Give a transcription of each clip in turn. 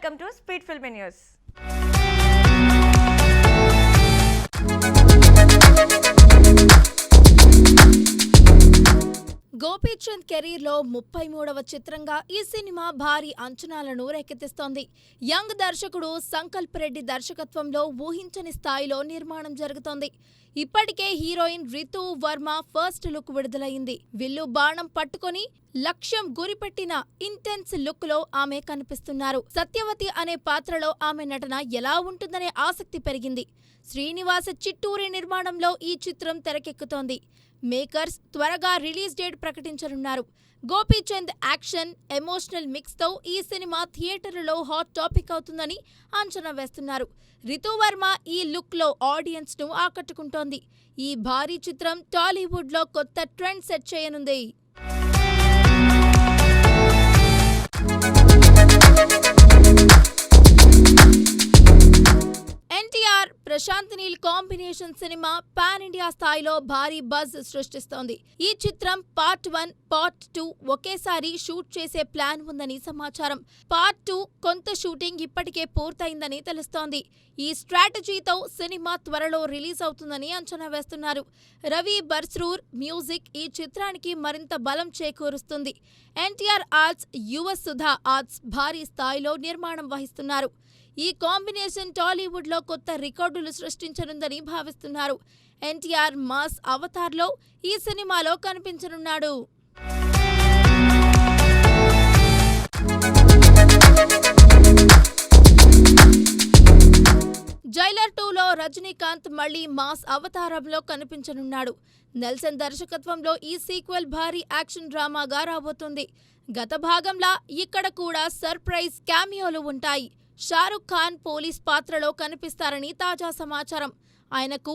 Welcome to speed film news. Gopichand కెరీర్లో 33వ చిత్రంగా ఈ సినిమా భారీ అంచనాలను రేకెత్తిస్తోంది. యంగ్ దర్శకుడు సంకల్ప్ రెడ్డి దర్శకత్వంలో ఊహించని స్థాయిలో నిర్మాణం జరుగుతోంది. ఇప్పటికే heroine Ritu Varma first look విడుదలైంది. విల్లు బాణం పట్టుకొని లక్ష్యం గురిపెట్టిన ఇంటెన్స్ లుక్ లో ఆమె కనిపిస్తున్నారు. సత్యవతి అనే పాత్రలో ఆమె నటన ఎలా ఉంటుందనే ఆసక్తి పెరిగింది. శ్రీనివాస చిట్టూరి నిర్మాణంలో ఈ చిత్రం తెరకెక్కుతోంది. మేకర్స్ త్వరగా రిలీజ్ డేట్ ప్రకటించనున్నారు. గోపీచంద్ యాక్షన్, ఎమోషనల్ మిక్స్తో ఈ సినిమా థియేటర్లలో హాట్ టాపిక్ అవుతుందని అంచనా వేస్తున్నారు. రితువర్మ ఈ లుక్లో ఆడియన్స్ ను ఆకట్టుకుంటోంది. ఈ భారీ చిత్రం టాలీవుడ్లో కొత్త ట్రెండ్ సెట్ చేయనుంది. NTR, Prashanth Neel combination cinema pan India స్థాయిలో భారీ బజ్ సృష్టిస్తోంది. ఈ చిత్రం పార్ట్ 1, పార్ట్ 2 ఒకేసారి షూట్ చేసే ప్లాన్ ఉందని సమాచారం. పార్ట్ 2 కొంత షూటింగ్ ఇప్పటికే పూర్తయిందని తెలుస్తోంది. ఈ స్ట్రాటజీతో సినిమా త్వరలో రిలీజ్ అవుతుందని అంచనా వేస్తున్నారు. రవి బర్స్రూర్ మ్యూజిక్ ఈ చిత్రానికి మరింత బలం చేకూరుస్తుంది. ఎన్టీఆర్ ఆర్ట్స్, యువ సుధా ఆర్ట్స్ భారీ స్థాయిలో నిర్మాణం వహిస్తున్నారు. ఈ కాంబినేషన్ టాలీవుడ్ లో కొత్త రికార్డులు సృష్టించనుందని భావిస్తున్నారు. ఎన్టీఆర్ మాస్ అవతార్లో ఈ సినిమాలో కనిపించనున్నాడు. జైలర్ 2లో రజనీకాంత్ మళ్లీ మాస్ అవతారంలో కనిపించనున్నాడు. నెల్సన్ దర్శకత్వంలో ఈ సీక్వెల్ భారీ యాక్షన్ డ్రామాగా రాబోతుంది. గత భాగంలా ఇక్కడ కూడా సర్ప్రైజ్ క్యామియోలు ఉంటాయి. షారుఖ్ ఖాన్ పోలీస్ పాత్రలో కనిపిస్తారని తాజా సమాచారం. ఆయనకు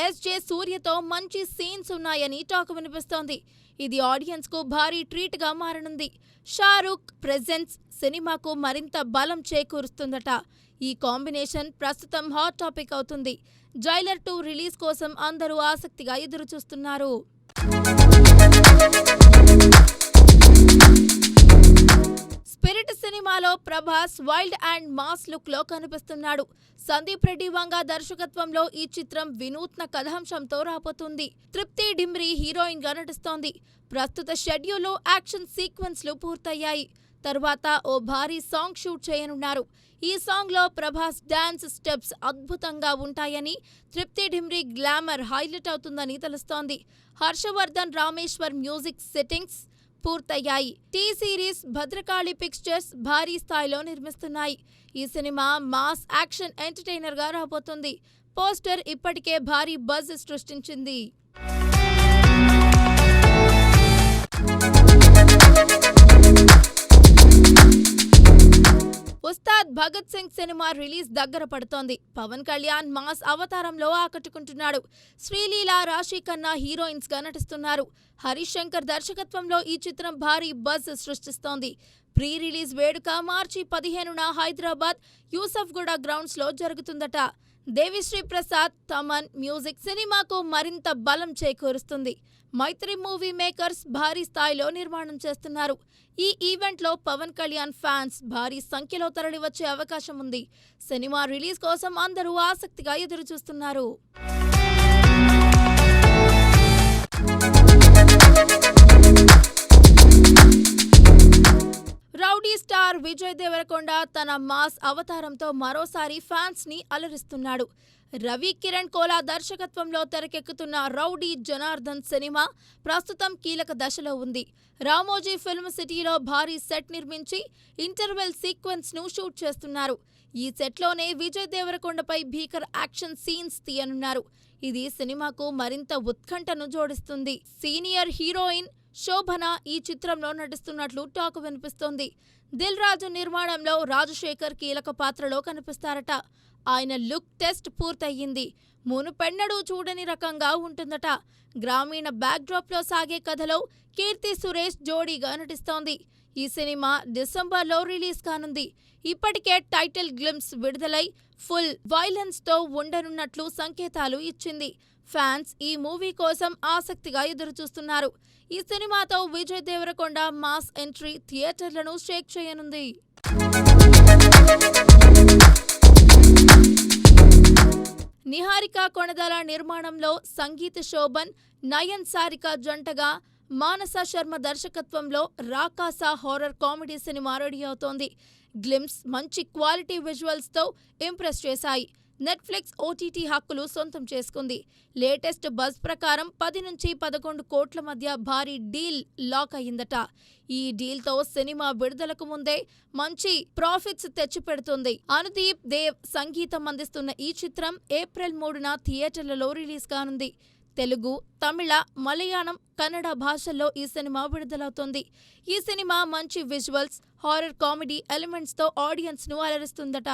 ఎస్జే సూర్యతో మంచి సీన్స్ ఉన్నాయని టాక్ వినిపిస్తోంది. ఇది ఆడియన్స్ కు భారీ ట్రీట్ గా మారనుంది. షారుఖ్ ప్రెజెన్స్ సినిమాకు మరింత బలం చేకూరుస్తుందట. ఈ కాంబినేషన్ ప్రస్తుతం హాట్ టాపిక్ అవుతుంది. జైలర్ 2 రిలీజ్ కోసం అందరూ ఆసక్తిగా ఎదురుచూస్తున్నారు. స్పిరిట్ సినిమాలో Prabhas wild and mass look లో కనిపిస్తున్నాడు. సందీప్ రెడ్డి వంగ దర్శకత్వంలో ఈ చిత్రం వినూత్న కథాంశంతో రాబోతుంది. తృప్తి డింబ్రీ హీరోయిన్ గా నటిస్తోంది. ప్రస్తుత షెడ్యూల్లో యాక్షన్ సీక్వెన్స్లు పూర్తయ్యాయి. తరువాత ఓ భారీ సాంగ్ షూట్ చేయనున్నారు. ఈ సాంగ్ లో ప్రభాస్ డాన్స్ స్టెప్స్ అద్భుతంగా ఉంటాయని, తృప్తి డింబ్రీ గ్లామర్ హైలైట్ అవుతుందని తెలుస్తోంది. హర్షవర్ధన్ రామేశ్వర్ మ్యూజిక్ సెట్టింగ్స్ పూర్తయ్యాయి. టీ సిరీస్ భద్రకాళి పిక్చర్స్ భారీ స్థాయిలో నిర్మిస్తున్నాయి. ఈ సినిమా మాస్ యాక్షన్ ఎంటర్టైనర్ గా రాబోతుంది. పోస్టర్ ఇప్పటికే భారీ బజ్ సృష్టించింది. ఉస్తాద్ భగత్ సింగ్ సినిమా రిలీజ్ దగ్గర పడుతోంది. పవన్ కళ్యాణ్ మాస్ అవతారంలో ఆకట్టుకుంటున్నాడు. శ్రీలీల, రాశి ఖన్నా హీరోయిన్స్ గా నటిస్తున్నారు. హరీష్ శంకర్ దర్శకత్వంలో ఈ చిత్రం భారీ బజ్ సృష్టిస్తోంది. ప్రీ రిలీజ్ వేడుక మార్చి 15న హైదరాబాద్ యూసఫ్గూడ గ్రౌండ్స్ లో జరుగుతుందట. దేవిశ్రీ ప్రసాద్, తమన్ మ్యూజిక్ సినిమాకు మరింత బలం చేకూరుస్తుంది. మైత్రి మూవీ మేకర్స్ భారీ స్థాయిలో నిర్మాణం చేస్తున్నారు. ఈ ఈవెంట్లో పవన్ కళ్యాణ్ ఫ్యాన్స్ భారీ సంఖ్యలో తరలివచ్చే అవకాశం ఉంది. సినిమా రిలీజ్ కోసం అందరూ ఆసక్తిగా ఎదురుచూస్తున్నారు. రౌడీ స్టార్ విజయ్ దేవరకొండ తన మాస్ అవతారంతో మరోసారి ఫ్యాన్స్ ని అలరిస్తున్నాడు. రవి కిరణ్ కోలా దర్శకత్వంలో తెరకెక్కుతున్న రౌడీ జనార్దన్ సినిమా ప్రస్తుతం కీలక దశలో ఉంది. రామోజీ ఫిల్మ్ సిటీలో భారీ సెట్ నిర్మించి ఇంటర్వెల్ సీక్వెన్స్ ను షూట్ చేస్తున్నారు. ఈ సెట్లోనే విజయ్ దేవరకొండపై భీకర్ యాక్షన్ సీన్స్ తీయనున్నారు. ఇది సినిమాకు మరింత ఉత్కంఠను జోడిస్తుంది. సీనియర్ హీరోయిన్ శోభన ఈ చిత్రంలో నటిస్తున్నట్లు టాక్ వినిపిస్తోంది. దిల్ రాజు నిర్మాణంలో రాజశేఖర్ కీలక పాత్రలో కనిపిస్తారట. ఆయన లుక్ టెస్ట్ పూర్తయ్యింది. మునుపెన్నడూ చూడని రకంగా ఉంటుందట. గ్రామీణ బ్యాక్డ్రాప్ లో సాగే కథలో కీర్తి సురేష్ జోడీగా నటిస్తోంది. ఈ సినిమా డిసెంబర్లో రిలీజ్ కానుంది. ఇప్పటికే టైటిల్ గ్లింప్స్ విడుదలై ఫుల్ వైలెన్స్ తో ఉండనున్నట్లు సంకేతాలు ఇచ్చింది. ఫ్యాన్స్ ఈ మూవీ కోసం ఆసక్తిగా ఎదురుచూస్తున్నారు. ఈ సినిమాతో విజయ్ దేవరకొండ మాస్ ఎంట్రీ థియేటర్లను షేక్ చేయనుంది. నిహారిక కొణిదెల నిర్మాణంలో సంగీత్ శోభన్, నయన్ సారిక జంటగా మానస శర్మ దర్శకత్వంలో రాకాస హారర్ కామెడీ సినిమా రెడీ అవుతోంది. గ్లిమ్స్ మంచి క్వాలిటీ విజువల్స్తో ఇంప్రెస్ చేశాయి. నెట్ఫ్లిక్స్ ఓటీటీ హక్కులు సొంతం చేసుకుంది. లేటెస్ట్ బజ్ ప్రకారం 10 నుంచి 11 కోట్ల మధ్య భారీ డీల్ లాక్ అయిందట. ఈ డీల్తో సినిమా విడుదలకు ముందే మంచి ప్రాఫిట్స్ తెచ్చిపెడుతుంది. అనుదీప్ దేవ్ సంగీతం అందిస్తున్న ఈ చిత్రం ఏప్రిల్ 3న థియేటర్లలో రిలీజ్ కానుంది. తెలుగు, తమిళ, మలయాళం, కన్నడ భాషల్లో ఈ సినిమా విడుదలవుతోంది. ఈ సినిమా మంచి విజువల్స్, హారర్ కామెడీ ఎలిమెంట్స్తో ఆడియన్స్ను అలరిస్తుందట.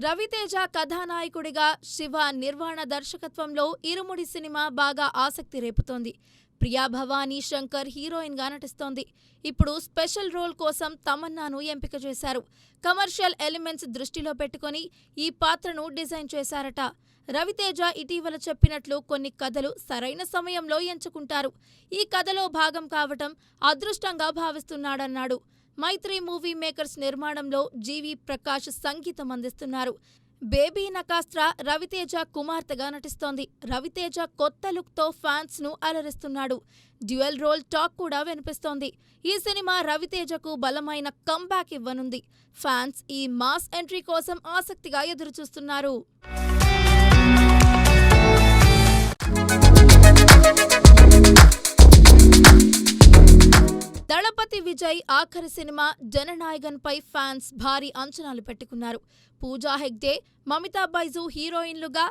రవితేజ కథానాయకుడిగా, శివ నిర్వాణ దర్శకత్వంలో ఇరుముడి సినిమా బాగా ఆసక్తి రేపుతోంది. ప్రియా భవానీ శంకర్ హీరోయిన్ గా నటిస్తోంది. ఇప్పుడు స్పెషల్ రోల్ కోసం తమన్నాను ఎంపిక చేశారు. కమర్షియల్ ఎలిమెంట్స్ దృష్టిలో పెట్టుకుని ఈ పాత్రను డిజైన్ చేశారట. రవితేజ ఇటీవల చెప్పినట్లు కొన్ని కథలు సరైన సమయంలో ఎంచుకుంటారు. ఈ కథలో భాగం కావటం అదృష్టంగా భావిస్తున్నాడన్నాడు. మైత్రి మూవీ మేకర్స్ నిర్మాణంలో జీవి ప్రకాష్ సంగీతం అందిస్తున్నారు. బేబీ నకాస్త్ర రవితేజ కుమార్తెగా నటిస్తోంది. రవితేజ కొత్త లుక్తో ఫ్యాన్స్ ను అలరిస్తున్నాడు. డ్యూయల్ రోల్ టాక్ కూడా వినిపిస్తోంది. ఈ సినిమా రవితేజకు బలమైన కంబ్యాక్ ఇవ్వనుంది. ఫ్యాన్స్ ఈ మాస్ ఎంట్రీ కోసం ఆసక్తిగా ఎదురుచూస్తున్నారు. దళపతి విజయ్ ఆఖరి సినిమా జననాయగన్ పై ఫ్యాన్స్ భారీ అంచనాలు పెట్టుకున్నారు. పూజా హెగ్డే, మమితా బైజు హీరోయిన్లుగా,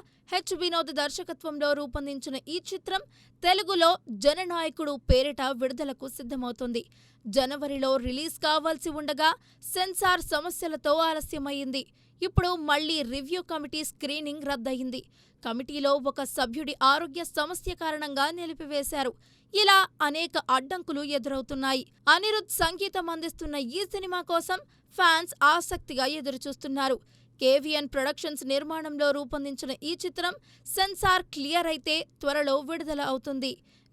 వినోద్ దర్శకత్వంలో రూపొందించిన ఈ చిత్రం తెలుగులో జననాయకుడు పేరిట విడుదలకు సిద్ధమవుతుంది. జనవరిలో రిలీజ్ కావాల్సి ఉండగా సెన్సార్ సమస్యలతో ఆలస్యమైంది. ఇప్పుడు మళ్లీ రివ్యూ కమిటీ స్క్రీనింగ్ రద్దయింది. కమిటీలో ఒక సభ్యుడి ఆరోగ్య సమస్య కారణంగా నిలిపివేశారు. ఇలా అనేక అడ్డంకులు ఎదురవుతున్నాయి. అనిరుద్ సంగీతం అందిస్తున్న ఈ సినిమా కోసం ఫ్యాన్స్ ఆసక్తిగా ఎదురుచూస్తున్నారు. కేవీఎన్ ప్రొడక్షన్స్ నిర్మాణంలో రూపొందించిన ఈ చిత్రం సెన్సార్ క్లియర్ అయితే త్వరలో విడుదల అవుతుంది.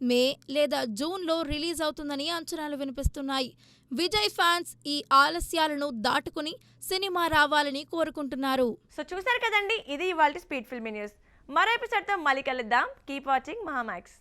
మే లేదా జూన్లో రిలీజ్ అవుతుందని అంచనాలు వినిపిస్తున్నాయి. విజయ్ ఫ్యాన్స్ ఈ ఆలస్యాలను దాటుకుని సినిమా రావాలని కోరుకుంటున్నారు. సో చూసారు కదండి, ఇది ఇవాల్టి స్పీడ్ ఫిల్మీ న్యూస్. మరో ఎపిసోడ్తో మళ్ళీ కలుద్దాం. Keep watching Mahaa Max.